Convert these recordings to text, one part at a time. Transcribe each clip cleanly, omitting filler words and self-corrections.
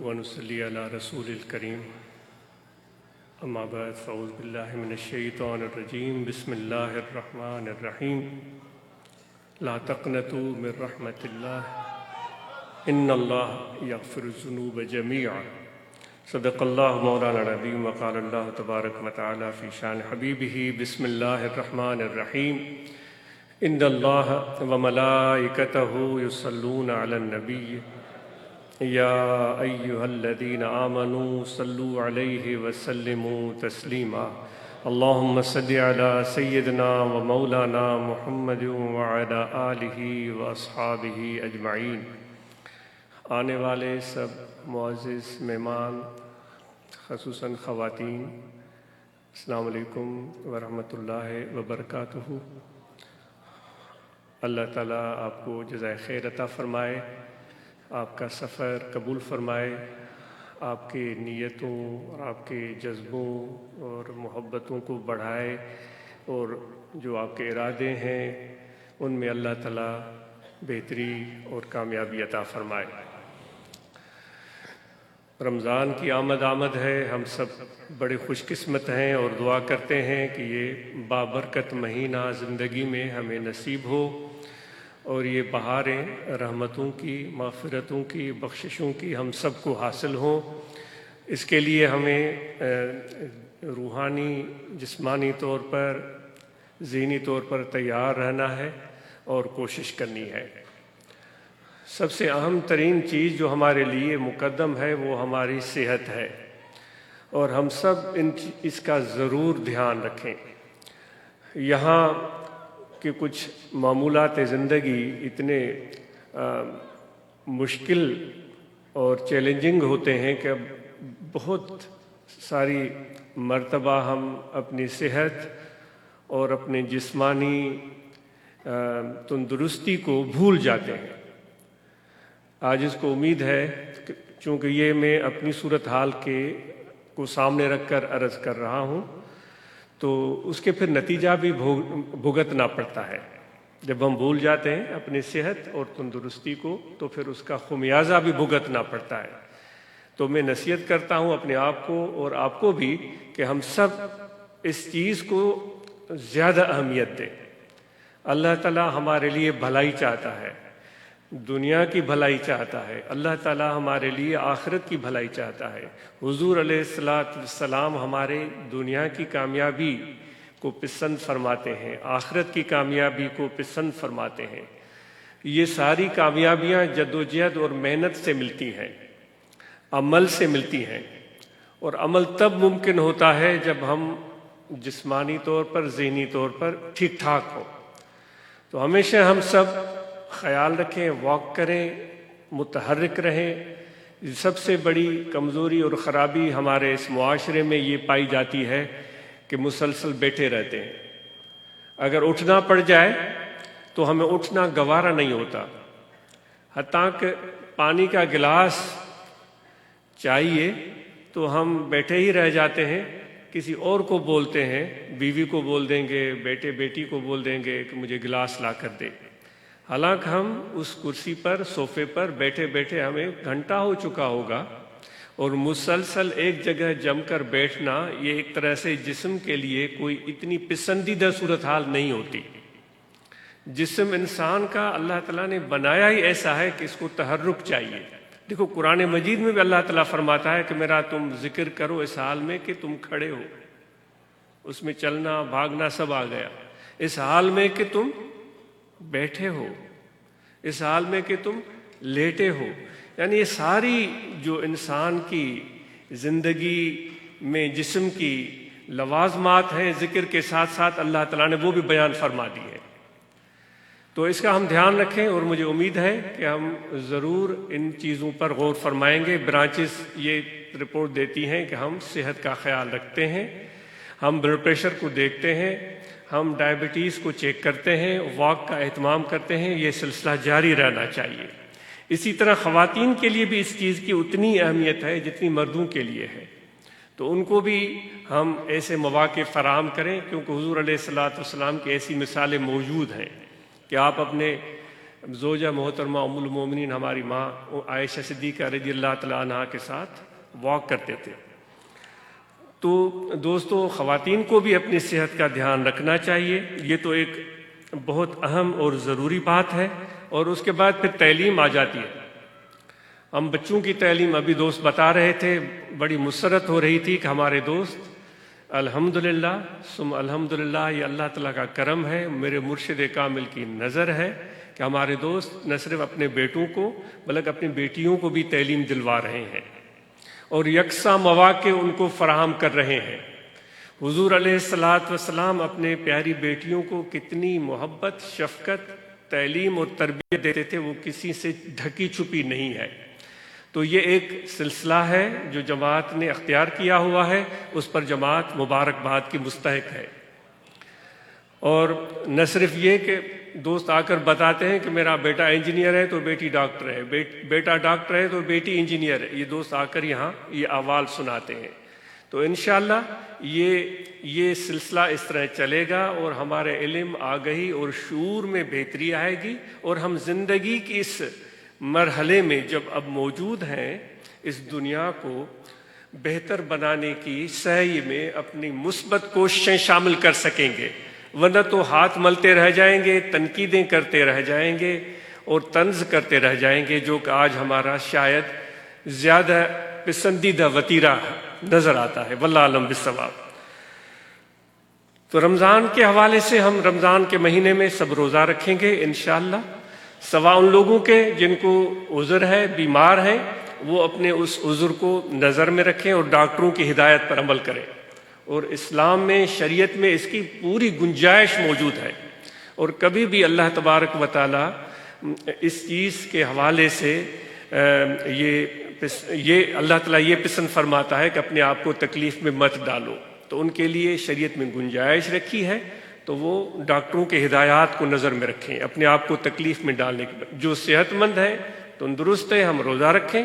ونصلي على رسول الكريم اما بعد فاعوذ باللہ من الشیطان الرجیم بسم اللہ الرحمن الرحیم لا تقنطوا من رحمت اللہ ان اللہ یغفر الذنوب جميعا صدق اللہ مولانا العظیم وقال اللہ تبارک وتعالی فی شان حبیبہ بسم اللہ الرحمن الرحیم ان اللہ وملائکتہ یصلون علی النبی یا ایہا الذین آمنوا صلوا علیہ وسلموا تسلیما اللہم صل علی سیدنا و مولانا محمد وعلی آلہ واصحابہ اجمعین۔ آنے والے سب معزز مہمان خصوصاً خواتین، السلام علیکم ورحمۃ اللہ وبرکاتہ۔ اللہ تعالیٰ آپ کو جزائے خیر عطا فرمائے، آپ کا سفر قبول فرمائے، آپ کے نیتوں اور آپ کے جذبوں اور محبتوں کو بڑھائے، اور جو آپ کے ارادے ہیں ان میں اللہ تعالیٰ بہتری اور کامیابی عطا فرمائے۔ رمضان کی آمد ہے، ہم سب بڑے خوش قسمت ہیں اور دعا کرتے ہیں کہ یہ بابرکت مہینہ زندگی میں ہمیں نصیب ہو، اور یہ بہاریں رحمتوں کی، مغفرتوں کی، بخششوں کی ہم سب کو حاصل ہوں۔ اس کے لیے ہمیں روحانی، جسمانی طور پر، ذہنی طور پر تیار رہنا ہے اور کوشش کرنی ہے۔ سب سے اہم ترین چیز جو ہمارے لیے مقدم ہے وہ ہماری صحت ہے، اور ہم سب اس کا ضرور دھیان رکھیں۔ یہاں کہ کچھ معمولات زندگی اتنے مشکل اور چیلنجنگ ہوتے ہیں کہ بہت ساری مرتبہ ہم اپنی صحت اور اپنے جسمانی تندرستی کو بھول جاتے ہیں۔ آج اس کو امید ہے کہ چونکہ یہ میں اپنی صورتحال کو سامنے رکھ کر عرض کر رہا ہوں، تو اس کے پھر نتیجہ بھی بھگتنا پڑتا ہے۔ جب ہم بھول جاتے ہیں اپنی صحت اور تندرستی کو تو پھر اس کا خمیازہ بھی بھگتنا پڑتا ہے۔ تو میں نصیحت کرتا ہوں اپنے آپ کو اور آپ کو بھی کہ ہم سب اس چیز کو زیادہ اہمیت دیں۔ اللہ تعالیٰ ہمارے لیے بھلائی چاہتا ہے، دنیا کی بھلائی چاہتا ہے، اللہ تعالیٰ ہمارے لیے آخرت کی بھلائی چاہتا ہے۔ حضور علیہ السلام ہمارے دنیا کی کامیابی کو پسند فرماتے ہیں، آخرت کی کامیابی کو پسند فرماتے ہیں۔ یہ ساری کامیابیاں جدوجہد اور محنت سے ملتی ہیں، عمل سے ملتی ہیں، اور عمل تب ممکن ہوتا ہے جب ہم جسمانی طور پر، ذہنی طور پر ٹھیک ٹھاک ہوں۔ تو ہمیشہ ہم سب خیال رکھیں، واک کریں، متحرک رہیں۔ سب سے بڑی کمزوری اور خرابی ہمارے اس معاشرے میں یہ پائی جاتی ہے کہ مسلسل بیٹھے رہتے ہیں۔ اگر اٹھنا پڑ جائے تو ہمیں اٹھنا گوارا نہیں ہوتا، حتیٰ کہ پانی کا گلاس چاہیے تو ہم بیٹھے ہی رہ جاتے ہیں، کسی اور کو بولتے ہیں، بیوی کو بول دیں گے، بیٹے بیٹی کو بول دیں گے کہ مجھے گلاس لا کر دے، حالانکہ ہم اس کرسی پر، صوفے پر بیٹھے بیٹھے ہمیں گھنٹہ ہو چکا ہوگا۔ اور مسلسل ایک جگہ جم کر بیٹھنا یہ ایک طرح سے جسم کے لیے کوئی اتنی پسندیدہ صورتحال نہیں ہوتی۔ جسم انسان کا اللہ تعالیٰ نے بنایا ہی ایسا ہے کہ اس کو تحرک چاہیے۔ دیکھو قرآن مجید میں بھی اللہ تعالیٰ فرماتا ہے کہ میرا تم ذکر کرو اس حال میں کہ تم کھڑے ہو، اس میں چلنا بھاگنا سب آ گیا۔ اس حال میں کہ تم بیٹھے ہو، اس حال میں کہ تم لیٹے ہو، یعنی یہ ساری جو انسان کی زندگی میں جسم کی لوازمات ہیں، ذکر کے ساتھ ساتھ اللہ تعالیٰ نے وہ بھی بیان فرما دی ہے۔ تو اس کا ہم دھیان رکھیں، اور مجھے امید ہے کہ ہم ضرور ان چیزوں پر غور فرمائیں گے۔ برانچز یہ رپورٹ دیتی ہیں کہ ہم صحت کا خیال رکھتے ہیں، ہم بلڈ پریشر کو دیکھتے ہیں، ہم ڈائبٹیز کو چیک کرتے ہیں، واک کا اہتمام کرتے ہیں۔ یہ سلسلہ جاری رہنا چاہیے۔ اسی طرح خواتین کے لیے بھی اس چیز کی اتنی اہمیت ہے جتنی مردوں کے لیے ہے، تو ان کو بھی ہم ایسے مواقع فراہم کریں، کیونکہ حضور علیہ الصلوۃ والسلام کی ایسی مثالیں موجود ہیں کہ آپ اپنے زوجہ محترمہ ام المومنین ہماری ماں عائشہ صدیقہ رضی اللہ تعالیٰ عنہا کے ساتھ واک کرتے تھے۔ تو دوستو، خواتین کو بھی اپنی صحت کا دھیان رکھنا چاہیے، یہ تو ایک بہت اہم اور ضروری بات ہے۔ اور اس کے بعد پھر تعلیم آ جاتی ہے۔ ہم بچوں کی تعلیم، ابھی دوست بتا رہے تھے، بڑی مسرت ہو رہی تھی کہ ہمارے دوست الحمدللہ ثم الحمدللہ، یہ اللہ تعالیٰ کا کرم ہے، میرے مرشد کامل کی نظر ہے کہ ہمارے دوست نہ صرف اپنے بیٹوں کو بلکہ اپنی بیٹیوں کو بھی تعلیم دلوا رہے ہیں اور یکساں مواقع ان کو فراہم کر رہے ہیں۔ حضور علیہ الصلاۃ والسلام اپنے پیاری بیٹیوں کو کتنی محبت، شفقت، تعلیم اور تربیت دیتے تھے، وہ کسی سے ڈھکی چھپی نہیں ہے۔ تو یہ ایک سلسلہ ہے جو جماعت نے اختیار کیا ہوا ہے، اس پر جماعت مبارکباد کی مستحق ہے۔ اور نہ صرف یہ کہ دوست آ کر بتاتے ہیں کہ میرا بیٹا انجینئر ہے تو بیٹی ڈاکٹر ہے، بیٹا ڈاکٹر ہے تو بیٹی انجینئر ہے، یہ دوست آ کر یہاں یہ احوال سناتے ہیں۔ تو انشاءاللہ یہ سلسلہ اس طرح چلے گا اور ہمارے علم، آگہی اور شعور میں بہتری آئے گی، اور ہم زندگی کی اس مرحلے میں جب اب موجود ہیں، اس دنیا کو بہتر بنانے کی سعی میں اپنی مثبت کوششیں شامل کر سکیں گے، ورنہ تو ہاتھ ملتے رہ جائیں گے، تنقیدیں کرتے رہ جائیں گے اور طنز کرتے رہ جائیں گے، جو کہ آج ہمارا شاید زیادہ پسندیدہ وتیرہ نظر آتا ہے، واللہ اعلم بالصواب۔ تو رمضان کے حوالے سے ہم رمضان کے مہینے میں سب روزہ رکھیں گے انشاءاللہ، سوا ان لوگوں کے جن کو عذر ہے، بیمار ہیں، وہ اپنے اس عذر کو نظر میں رکھیں اور ڈاکٹروں کی ہدایت پر عمل کریں۔ اور اسلام میں، شریعت میں اس کی پوری گنجائش موجود ہے، اور کبھی بھی اللہ تبارک و تعالیٰ اس چیز کے حوالے سے یہ اللہ تعالیٰ یہ پسند فرماتا ہے کہ اپنے آپ کو تکلیف میں مت ڈالو، تو ان کے لیے شریعت میں گنجائش رکھی ہے، تو وہ ڈاکٹروں کے ہدایات کو نظر میں رکھیں اپنے آپ کو تکلیف میں ڈالنے کے بعد۔ جو صحت مند ہے، تندرست ہے، ہم روزہ رکھیں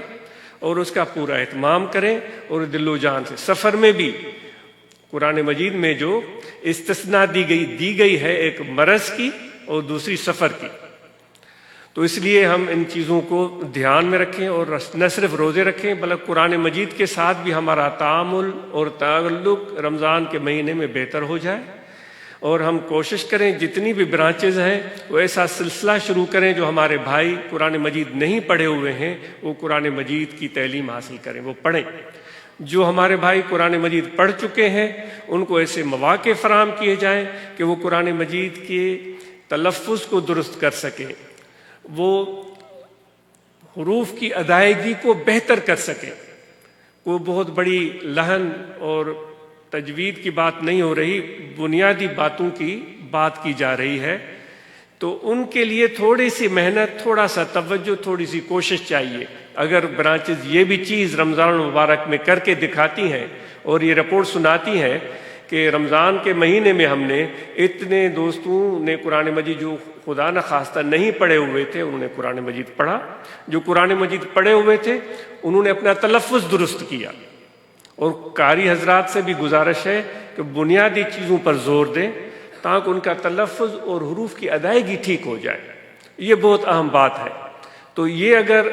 اور اس کا پورا اہتمام کریں، اور دل و جان سے۔ سفر میں بھی قرآن مجید میں جو استثناء دی گئی ہے، ایک مرض کی اور دوسری سفر کی، تو اس لیے ہم ان چیزوں کو دھیان میں رکھیں اور نہ صرف روزے رکھیں بلکہ قرآن مجید کے ساتھ بھی ہمارا تعامل اور تعلق رمضان کے مہینے میں بہتر ہو جائے، اور ہم کوشش کریں جتنی بھی برانچز ہیں وہ ایسا سلسلہ شروع کریں جو ہمارے بھائی قرآن مجید نہیں پڑھے ہوئے ہیں وہ قرآن مجید کی تعلیم حاصل کریں، وہ پڑھیں۔ جو ہمارے بھائی قرآن مجید پڑھ چکے ہیں ان کو ایسے مواقع فراہم کیے جائیں کہ وہ قرآن مجید کے تلفظ کو درست کر سکیں، وہ حروف کی ادائیگی کو بہتر کر سکیں۔ وہ بہت بڑی لحن اور تجوید کی بات نہیں ہو رہی، بنیادی باتوں کی بات کی جا رہی ہے، تو ان کے لیے تھوڑی سی محنت، تھوڑا سا توجہ، تھوڑی سی کوشش چاہیے۔ اگر برانچز یہ بھی چیز رمضان المبارک میں کر کے دکھاتی ہیں اور یہ رپورٹ سناتی ہیں کہ رمضان کے مہینے میں ہم نے اتنے دوستوں نے قرآن مجید جو خدا نخواستہ نہیں پڑھے ہوئے تھے انہوں نے قرآن مجید پڑھا، جو قرآن مجید پڑھے ہوئے تھے انہوں نے اپنا تلفظ درست کیا، اور قاری حضرات سے بھی گزارش ہے کہ بنیادی چیزوں پر زور دیں تاکہ ان کا تلفظ اور حروف کی ادائیگی ٹھیک ہو جائے، یہ بہت اہم بات ہے۔ تو یہ اگر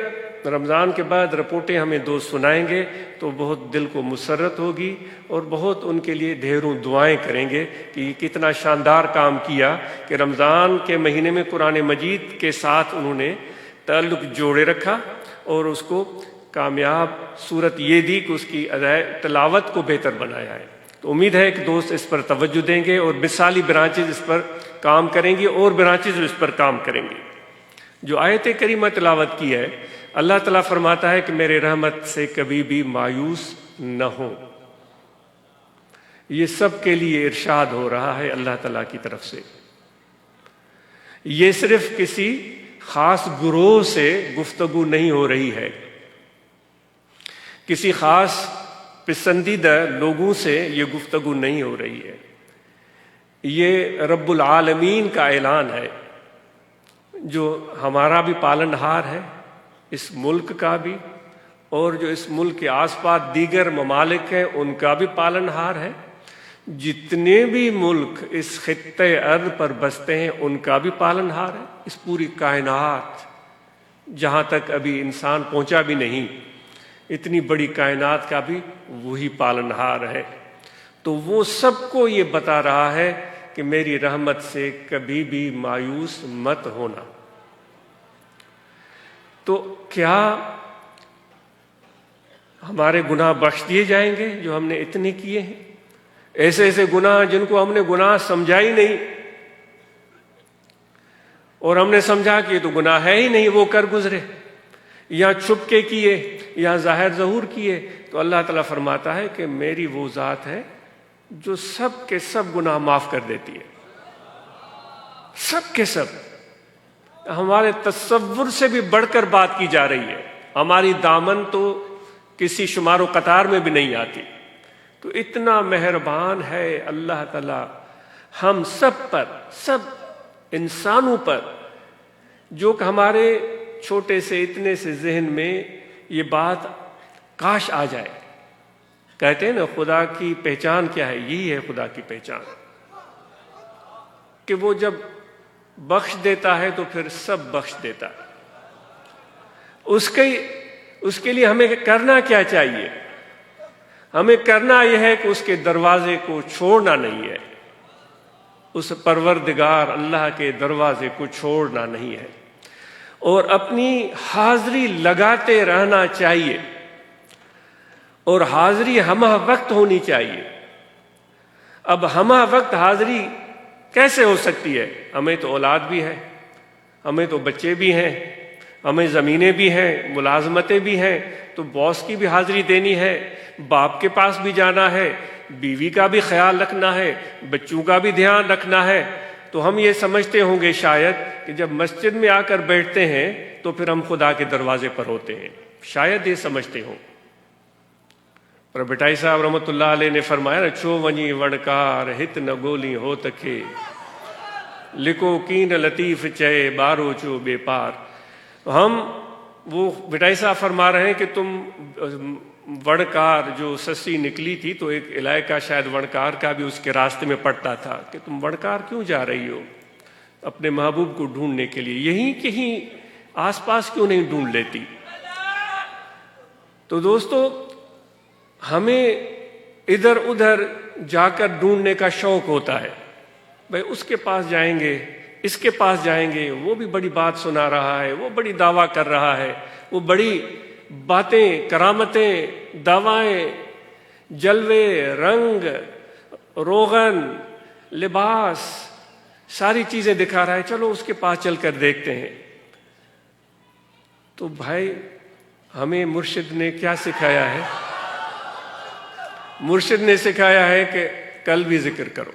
رمضان کے بعد رپورٹیں ہمیں دوست سنائیں گے تو بہت دل کو مسرت ہوگی، اور بہت ان کے لیے ڈھیروں دعائیں کریں گے کہ یہ کتنا شاندار کام کیا کہ رمضان کے مہینے میں قرآن مجید کے ساتھ انہوں نے تعلق جوڑے رکھا اور اس کو کامیاب صورت یہ دی کہ اس کی تلاوت کو بہتر بنایا ہے۔ تو امید ہے کہ دوست اس پر توجہ دیں گے اور مثالی برانچز اس پر کام کریں گی اور برانچز اس پر کام کریں گے۔ جو آیت کریمہ تلاوت کی ہے، اللہ تعالیٰ فرماتا ہے کہ میرے رحمت سے کبھی بھی مایوس نہ ہو، یہ سب کے لیے ارشاد ہو رہا ہے اللہ تعالیٰ کی طرف سے۔ یہ صرف کسی خاص گروہ سے گفتگو نہیں ہو رہی ہے، کسی خاص پسندیدہ لوگوں سے یہ گفتگو نہیں ہو رہی ہے، یہ رب العالمین کا اعلان ہے، جو ہمارا بھی پالنہار ہے، اس ملک کا بھی، اور جو اس ملک کے آس پاس دیگر ممالک ہیں ان کا بھی پالنہار ہے۔ جتنے بھی ملک اس خطے ارض پر بستے ہیں ان کا بھی پالنہار ہے. اس پوری کائنات جہاں تک ابھی انسان پہنچا بھی نہیں، اتنی بڑی کائنات کا بھی وہی پالنہار ہے. تو وہ سب کو یہ بتا رہا ہے کہ میری رحمت سے کبھی بھی مایوس مت ہونا. تو کیا ہمارے گناہ بخش دیے جائیں گے جو ہم نے اتنے کیے ہیں؟ ایسے ایسے گناہ جن کو ہم نے گناہ سمجھا ہی نہیں، اور ہم نے سمجھا کہ یہ تو گناہ ہے ہی نہیں، وہ کر گزرے، یا چھپ کے کیے یا ظاہر ظہور کیے. تو اللہ تعالیٰ فرماتا ہے کہ میری وہ ذات ہے جو سب کے سب گناہ معاف کر دیتی ہے، سب کے سب. ہمارے تصور سے بھی بڑھ کر بات کی جا رہی ہے. ہماری دامن تو کسی شمار و قطار میں بھی نہیں آتی. تو اتنا مہربان ہے اللہ تعالیٰ ہم سب پر، سب انسانوں پر، جو کہ ہمارے چھوٹے سے اتنے سے ذہن میں یہ بات کاش آ جائے. کہتے ہیں نا خدا کی پہچان کیا ہے؟ یہی ہے خدا کی پہچان، کہ وہ جب بخش دیتا ہے تو پھر سب بخش دیتا ہے. اس کے لیے ہمیں کرنا کیا چاہیے؟ ہمیں کرنا یہ ہے کہ اس کے دروازے کو چھوڑنا نہیں ہے، اس پروردگار اللہ کے دروازے کو چھوڑنا نہیں ہے، اور اپنی حاضری لگاتے رہنا چاہیے، اور حاضری ہمہ وقت ہونی چاہیے. اب ہمہ وقت حاضری کیسے ہو سکتی ہے؟ ہمیں تو اولاد بھی ہے، ہمیں تو بچے بھی ہیں، ہمیں زمینیں بھی ہیں، ملازمتیں بھی ہیں، تو باس کی بھی حاضری دینی ہے، باپ کے پاس بھی جانا ہے، بیوی کا بھی خیال رکھنا ہے، بچوں کا بھی دھیان رکھنا ہے. تو ہم یہ سمجھتے ہوں گے شاید کہ جب مسجد میں آ کر بیٹھتے ہیں تو پھر ہم خدا کے دروازے پر ہوتے ہیں، شاید یہ سمجھتے ہوں. پر بٹائی صاحب رحمۃ اللہ علیہ نے فرمایا نا، چھو ونی وڑکار ہت نہ گولی ہو تکھے، لکھو کین لطیف چے بارو چو بے پار. ہم وہ بٹائی صاحب فرما رہے ہیں کہ تم وڑکار جو سسی نکلی تھی، تو ایک علاقہ شاید وڑکار کا بھی اس کے راستے میں پڑتا تھا کہ تم وڑکار کیوں جا رہی ہو اپنے محبوب کو ڈھونڈنے کے لیے، یہیں کہیں آس پاس کیوں نہیں ڈھونڈ لیتی؟ تو دوستو، ہمیں ادھر ادھر جا کر ڈھونڈنے کا شوق ہوتا ہے. بھائی اس کے پاس جائیں گے، اس کے پاس جائیں گے، وہ بھی بڑی بات سنا رہا ہے، وہ بڑی دعویٰ کر رہا ہے، وہ بڑی باتیں، کرامتیں، دعوائیں، جلوے، رنگ، روغن، لباس، ساری چیزیں دکھا رہا ہے، چلو اس کے پاس چل کر دیکھتے ہیں. تو بھائی ہمیں مرشد نے کیا سکھایا ہے؟ مرشد نے سکھایا ہے کہ کل بھی ذکر کرو،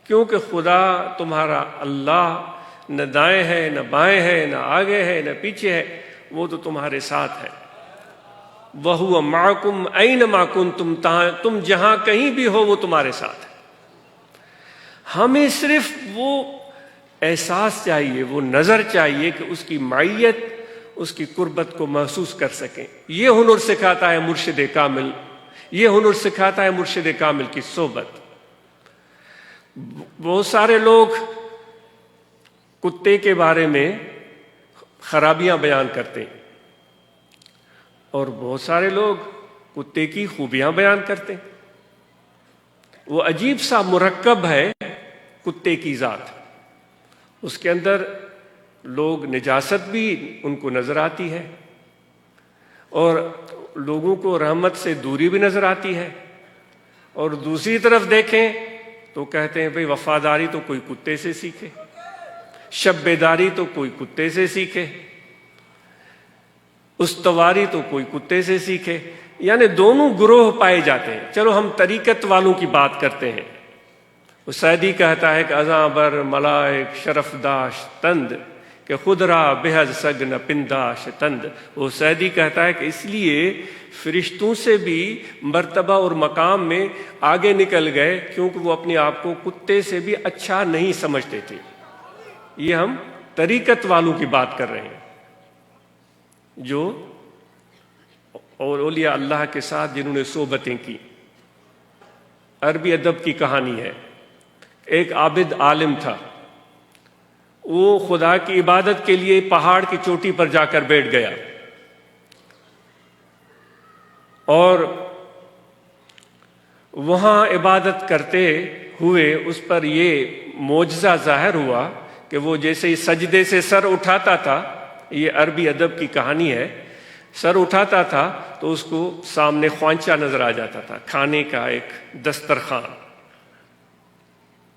کیونکہ خدا تمہارا اللہ نہ دائیں ہے، نہ بائیں ہے، نہ آگے ہے، نہ پیچھے ہے، وہ تو تمہارے ساتھ ہے. وَهُوَ مَعَكُمْ أَيْنَمَا كُنْتُمْ، تم جہاں کہیں بھی ہو وہ تمہارے ساتھ ہے. ہمیں صرف وہ احساس چاہیے، وہ نظر چاہیے کہ اس کی معیت، اس کی قربت کو محسوس کر سکیں. یہ ہنر سکھاتا ہے مرشد کامل، یہ ہنر سکھاتا ہے مرشد کامل کی صحبت. بہت سارے لوگ کتے کے بارے میں خرابیاں بیان کرتے ہیں، اور بہت سارے لوگ کتے کی خوبیاں بیان کرتے ہیں. وہ عجیب سا مرکب ہے کتے کی ذات، اس کے اندر لوگ نجاست بھی ان کو نظر آتی ہے، اور لوگوں کو رحمت سے دوری بھی نظر آتی ہے. اور دوسری طرف دیکھیں تو کہتے ہیں بھئی وفاداری تو کوئی کتے سے سیکھے، شب بیداری تو کوئی کتے سے سیکھے، استواری تو کوئی کتے سے سیکھے. یعنی دونوں گروہ پائے جاتے ہیں. چلو ہم طریقت والوں کی بات کرتے ہیں. وہ سعدی کہتا ہے کہ ازاں بر ملائک شرف داش تند، کہ خود را بہز سگ نہ پنداش تند. وہ سعدی کہتا ہے کہ اس لیے فرشتوں سے بھی مرتبہ اور مقام میں آگے نکل گئے، کیونکہ وہ اپنے آپ کو کتے سے بھی اچھا نہیں سمجھتے تھے. یہ ہم طریقت والوں کی بات کر رہے ہیں، جو اور اولیاء اللہ کے ساتھ جنہوں نے صحبتیں کی. عربی ادب کی کہانی ہے۔ ایک عابد عالم تھا، وہ خدا کی عبادت کے لیے پہاڑ کی چوٹی پر جا کر بیٹھ گیا، اور وہاں عبادت کرتے ہوئے اس پر یہ معجزہ ظاہر ہوا کہ وہ جیسے ہی سجدے سے سر اٹھاتا تھا، یہ عربی ادب کی کہانی ہے، سر اٹھاتا تھا تو اس کو سامنے خوانچہ نظر آ جاتا تھا، کھانے کا ایک دسترخوان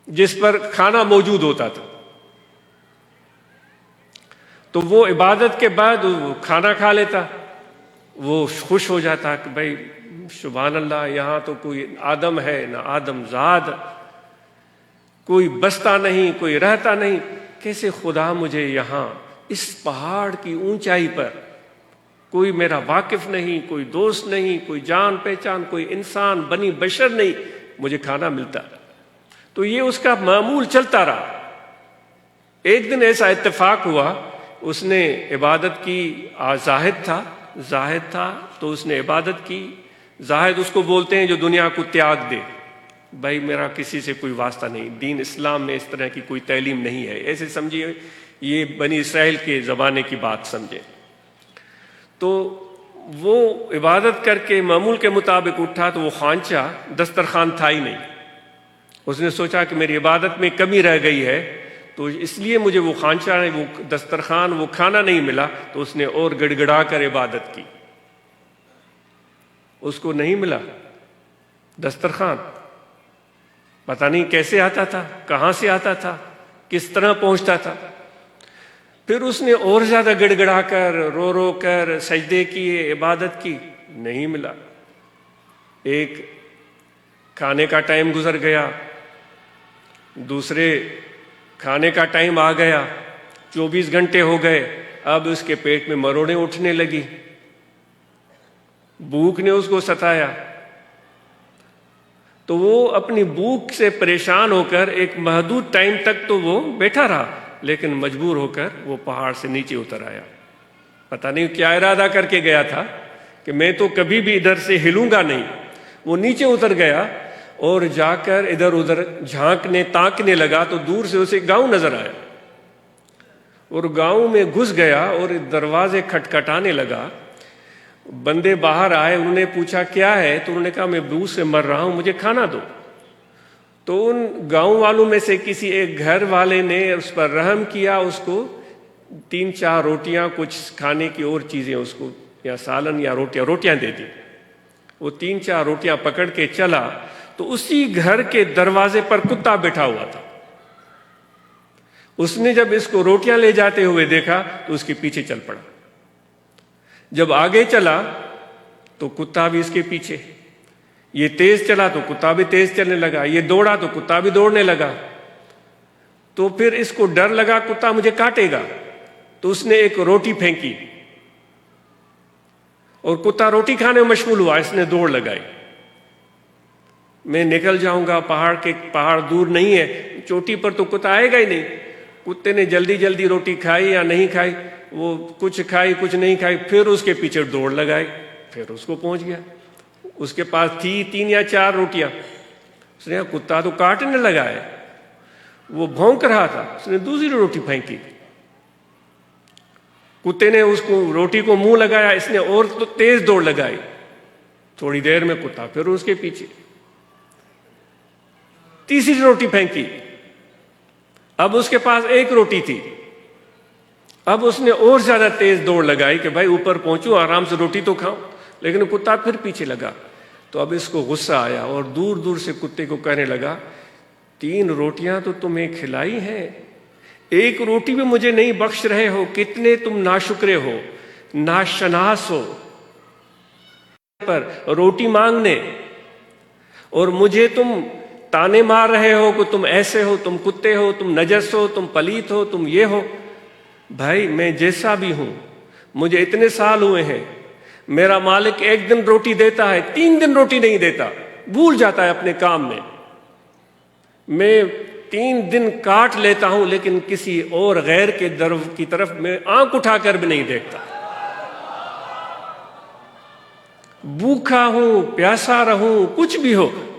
جس پر کھانا موجود ہوتا تھا۔ تو وہ عبادت کے بعد وہ کھانا کھا لیتا، وہ خوش ہو جاتا کہ بھائی سبحان اللہ، یہاں تو کوئی آدم ہے نہ آدم زاد، کوئی بستا نہیں، کوئی رہتا نہیں، کیسے خدا مجھے یہاں اس پہاڑ کی اونچائی پر، کوئی میرا واقف نہیں، کوئی دوست نہیں، کوئی جان پہچان، کوئی انسان بنی بشر نہیں، مجھے کھانا ملتا۔ تو یہ اس کا معمول چلتا رہا۔ ایک دن ایسا اتفاق ہوا، اس نے عبادت کی، زاہد تھا تو اس نے عبادت کی۔ زاہد اس کو بولتے ہیں جو دنیا کو تیاگ دے، بھائی میرا کسی سے کوئی واسطہ نہیں، دین اسلام میں اس طرح کی کوئی تعلیم نہیں ہے، ایسے سمجھیے، یہ بنی اسرائیل کے زمانے کی بات سمجھے۔ تو وہ عبادت کر کے معمول کے مطابق اٹھا تو وہ خوانچہ دسترخوان تھا ہی نہیں۔ اس نے سوچا کہ میری عبادت میں کمی رہ گئی ہے، تو اس لیے مجھے وہ خوانچہ، وہ دسترخوان، وہ کھانا نہیں ملا، تو اس نے اور گڑ گڑا کر عبادت کی۔ اس کو نہیں ملا دسترخوان، پتہ نہیں کیسے آتا تھا، کہاں سے آتا تھا، کس طرح پہنچتا تھا۔ پھر اس نے اور زیادہ گڑ گڑا کر، رو رو کر سجدے کیے، عبادت کی، نہیں ملا۔ ایک کھانے کا ٹائم گزر گیا، دوسرے کھانے کا ٹائم آ گیا، 24 گھنٹے ہو گئے، اب اس کے پیٹ میں مروڑیں اٹھنے لگی، بھوک نے اس کو ستایا۔ تو وہ اپنی بھوک سے پریشان ہو کر ایک محدود ٹائم تک تو وہ بیٹھا رہا، لیکن مجبور ہو کر وہ پہاڑ سے نیچے اتر آیا۔ پتہ نہیں کیا ارادہ کر کے گیا تھا کہ میں تو کبھی بھی ادھر سے ہلوں گا نہیں۔ وہ نیچے اتر گیا اور جا کر ادھر ادھر جھانکنے تاکنے لگا تو دور سے اسے گاؤں نظر آیا، اور گاؤں میں گھس گیا اور دروازے کھٹکھٹانے لگا۔ بندے باہر آئے، انہوں نے پوچھا کیا ہے، تو انہوں نے کہا میں بھوک سے مر رہا ہوں، مجھے کھانا دو۔ تو ان گاؤں والوں میں سے کسی ایک گھر والے نے اس پر رحم کیا، اس کو 3-4 روٹیاں، کچھ کھانے کی اور چیزیں اس کو، یا سالن یا روٹیاں دے دی۔ وہ 3-4 روٹیاں پکڑ کے چلا تو اسی گھر کے دروازے پر کتا بیٹھا ہوا تھا۔ اس نے جب اس کو روٹیاں لے جاتے ہوئے دیکھا تو اس کے پیچھے چل پڑا۔ جب آگے چلا تو کتا بھی اس کے پیچھے، یہ تیز چلا تو کتا بھی تیز چلنے لگا، یہ دوڑا تو کتا بھی دوڑنے لگا۔ تو پھر اس کو ڈر لگا کتا مجھے کاٹے گا، تو اس نے ایک روٹی پھینکی اور کتا روٹی کھانے میں مشغول ہوا، اس نے دوڑ لگائی، میں نکل جاؤں گا، پہاڑ دور نہیں ہے، چوٹی پر تو کتا آئے گا ہی نہیں۔ کتے نے جلدی جلدی روٹی کھائی یا نہیں کھائی، وہ کچھ کھائی کچھ نہیں کھائی، پھر اس کے پیچھے دوڑ لگائی، پھر اس کو پہنچ گیا۔ اس کے پاس تھی 3 یا 4 روٹیاں، اس نے کہا کتا تو کاٹنے لگا ہے، وہ بھونک رہا تھا، اس نے دوسری روٹی پھینکی، کتے نے اس کو روٹی کو منہ لگایا، اس نے اور تو تیز دوڑ لگائی، تھوڑی دیر میں کتا پھر اس کے پیچھے، تیسری روٹی پھینکی، اب اس کے پاس 1 روٹی تھی، اب اس نے اور زیادہ تیز دوڑ لگائی کہ بھائی اوپر پہنچوں، آرام سے روٹی تو کھاؤں، لیکن کتا پھر پیچھے لگا۔ تو اب اس کو غصہ آیا اور دور دور سے کتے کو کہنے لگا 3 روٹیاں تو تمہیں کھلائی ہیں، 1 روٹی بھی مجھے نہیں بخش رہے ہو، کتنے تم ناشکرے ہو، ناشناس ہو، پر روٹی مانگنے، اور مجھے تم تانے مار رہے ہو کہ تم ایسے ہو، تم کتے ہو، تم نجس ہو، تم پلیت ہو، تم یہ ہو۔ بھائی میں جیسا بھی ہوں، مجھے اتنے سال ہوئے ہیں، میرا مالک 1 دن روٹی دیتا ہے، 3 دن روٹی نہیں دیتا، بھول جاتا ہے اپنے کام میں 3 دن کاٹ لیتا ہوں، لیکن کسی اور غیر کے در کی طرف میں آنکھ اٹھا کر بھی نہیں دیکھتا، بھوکا ہوں، پیاسا رہوں، کچھ بھی ہو،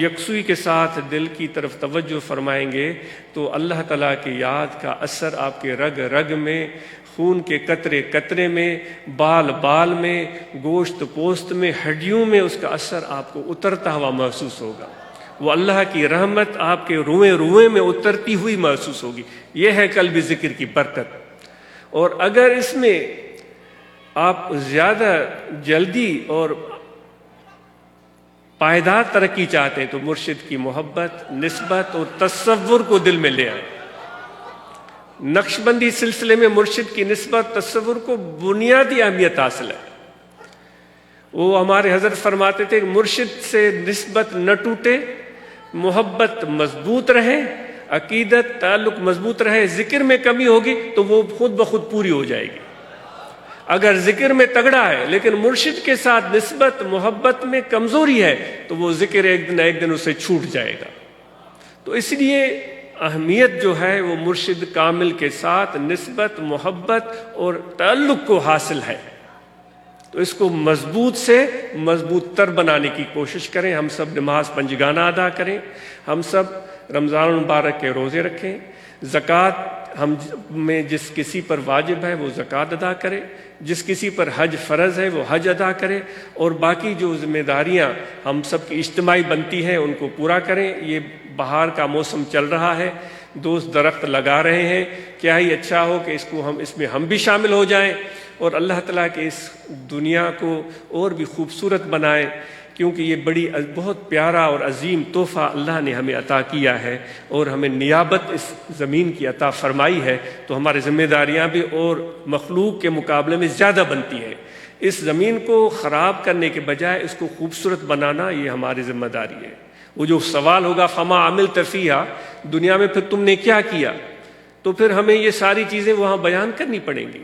یکسوئی کے ساتھ دل کی طرف توجہ فرمائیں گے تو اللہ تعالیٰ کی یاد کا اثر آپ کے رگ رگ میں، خون کے قطرے قطرے میں، بال بال میں، گوشت پوست میں، ہڈیوں میں اس کا اثر آپ کو اترتا ہوا محسوس ہوگا۔ وہ اللہ کی رحمت آپ کے روئیں روئیں میں اترتی ہوئی محسوس ہوگی۔ یہ ہے قلبی ذکر کی برکت۔ اور اگر اس میں آپ زیادہ جلدی اور پائیدار ترقی چاہتے ہیں تو مرشد کی محبت، نسبت اور تصور کو دل میں لے آئیں۔ نقش بندی سلسلے میں مرشد کی نسبت، تصور کو بنیادی اہمیت حاصل ہے۔ وہ ہمارے حضرت فرماتے تھے کہ مرشد سے نسبت نہ ٹوٹے، محبت مضبوط رہے، عقیدت تعلق مضبوط رہے، ذکر میں کمی ہوگی تو وہ خود بخود پوری ہو جائے گی۔ اگر ذکر میں تگڑا ہے لیکن مرشد کے ساتھ نسبت محبت میں کمزوری ہے تو وہ ذکر ایک دن ایک دن اسے چھوٹ جائے گا۔ تو اس لیے اہمیت جو ہے وہ مرشد کامل کے ساتھ نسبت محبت اور تعلق کو حاصل ہے۔ تو اس کو مضبوط سے مضبوط تر بنانے کی کوشش کریں۔ ہم سب نماز پنجگانہ ادا کریں، ہم سب رمضان المبارک کے روزے رکھیں، زکوٰۃ ہم میں جس کسی پر واجب ہے وہ زکوٰۃ ادا کرے، جس کسی پر حج فرض ہے وہ حج ادا کرے، اور باقی جو ذمہ داریاں ہم سب کی اجتماعی بنتی ہیں ان کو پورا کریں۔ یہ بہار کا موسم چل رہا ہے، دوست درخت لگا رہے ہیں، کیا ہی اچھا ہو کہ اس میں ہم بھی شامل ہو جائیں اور اللہ تعالیٰ کے اس دنیا کو اور بھی خوبصورت بنائیں، کیونکہ یہ بہت پیارا اور عظیم تحفہ اللہ نے ہمیں عطا کیا ہے اور ہمیں نیابت اس زمین کی عطا فرمائی ہے۔ تو ہماری ذمہ داریاں بھی اور مخلوق کے مقابلے میں زیادہ بنتی ہیں۔ اس زمین کو خراب کرنے کے بجائے اس کو خوبصورت بنانا یہ ہماری ذمہ داری ہے۔ وہ جو سوال ہوگا فما عملت فیہا، دنیا میں پھر تم نے کیا کیا، تو پھر ہمیں یہ ساری چیزیں وہاں بیان کرنی پڑیں گی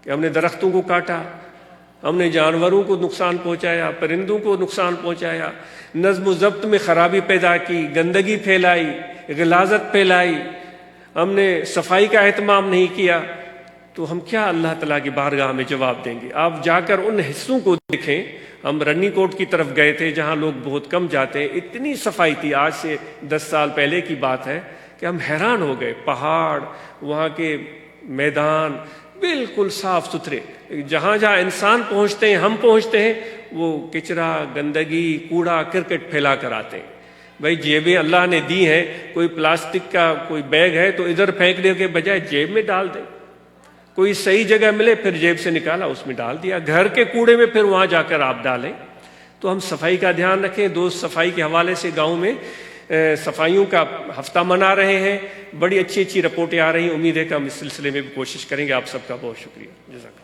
کہ ہم نے درختوں کو کاٹا، ہم نے جانوروں کو نقصان پہنچایا، پرندوں کو نقصان پہنچایا، نظم و ضبط میں خرابی پیدا کی، گندگی پھیلائی، غلاظت پھیلائی، ہم نے صفائی کا اہتمام نہیں کیا، تو ہم کیا اللہ تعالیٰ کی بارگاہ میں جواب دیں گے؟ آپ جا کر ان حصوں کو دیکھیں۔ ہم رنی کوٹ کی طرف گئے تھے جہاں لوگ بہت کم جاتے ہیں، اتنی صفائی تھی، آج سے 10 سال پہلے کی بات ہے کہ ہم حیران ہو گئے۔ پہاڑ، وہاں کے میدان بالکل صاف ستھرے، جہاں جہاں انسان پہنچتے ہیں ہم پہنچتے ہیں وہ کچرا، گندگی، کوڑا کرکٹ پھیلا کر آتے ہیں۔ بھائی جیبیں اللہ نے دی ہیں، کوئی پلاسٹک کا کوئی بیگ ہے تو ادھر پھینکنے کے بجائے جیب میں ڈال دیں، کوئی صحیح جگہ ملے پھر جیب سے نکالا اس میں ڈال دیا، گھر کے کوڑے میں پھر وہاں جا کر آپ ڈالیں۔ تو ہم صفائی کا دھیان رکھیں۔ دوست صفائی کے حوالے سے گاؤں میں صفائیوں کا ہفتہ منا رہے ہیں، بڑی اچھی اچھی رپورٹیں آ رہی ہیں، امید ہے کہ ہم اس سلسلے میں بھی کوشش کریں گے۔ آپ سب کا بہت شکریہ، جزاک اللہ۔